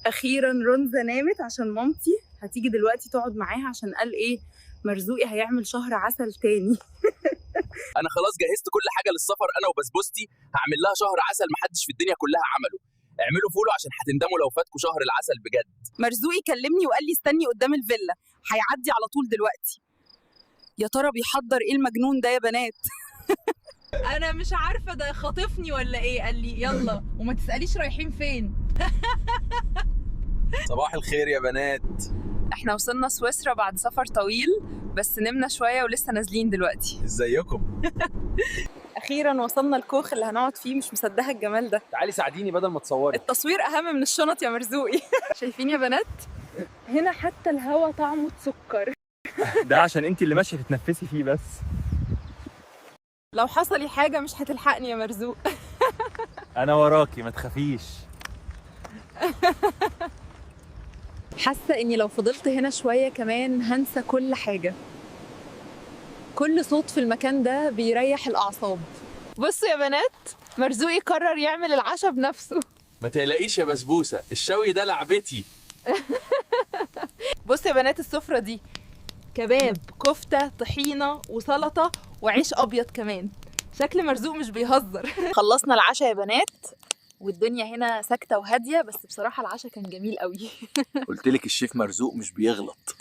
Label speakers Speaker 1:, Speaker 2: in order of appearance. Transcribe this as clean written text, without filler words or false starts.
Speaker 1: اخيرا رنزة نامت عشان مامتي هتيجي دلوقتي تقعد معاها، عشان قال ايه، مرزوقي هيعمل شهر عسل تاني.
Speaker 2: انا خلاص جهزت كل حاجه للسفر، انا وبسبوستي هعمل لها شهر عسل محدش في الدنيا كلها عمله. اعملوا فولو عشان هتندموا لو فاتكم شهر العسل بجد.
Speaker 1: مرزوقي كلمني وقال لي استني قدام الفيلا، هيعدي على طول دلوقتي. يا ترى بيحضر ايه المجنون ده يا بنات؟ انا مش عارفه ده خاطفني ولا ايه. قال لي يلا وما تساليش رايحين فين.
Speaker 2: صباح الخير يا بنات.
Speaker 1: احنا وصلنا سويسرا بعد سفر طويل، بس نمنا شويه ولسه نازلين دلوقتي.
Speaker 2: ازيكم؟
Speaker 1: اخيرا وصلنا الكوخ اللي هنقعد فيه. مش مصدقه الجمال ده.
Speaker 2: تعالي ساعديني بدل ما تصوري.
Speaker 1: التصوير اهم من الشنط يا مرزوقي. شايفين يا بنات؟ هنا حتى الهوا طعمه سكر.
Speaker 3: ده عشان انت اللي ماشيه تتنفسي فيه بس.
Speaker 1: لو حصل لي حاجه مش هتلحقني يا مرزوق.
Speaker 3: انا وراكي ما تخافيش.
Speaker 1: حاسه اني لو فضلت هنا شويه كمان هنسى كل حاجه. كل صوت في المكان ده بيريح الاعصاب. بصوا يا بنات، مرزوقي قرر يعمل العشاء بنفسه.
Speaker 2: ما تقلقيش يا بسبوسه، الشوي ده لعبتي.
Speaker 1: بصوا يا بنات، السفره دي كباب، كفته، طحينه وسلطه وعيش ابيض كمان. شكل مرزوق مش بيهزر. خلصنا العشاء يا بنات، والدنيا هنا ساكته وهاديه، بس بصراحه العشاء كان جميل قوي.
Speaker 2: قلت لك الشيف مرزوق مش بيغلط.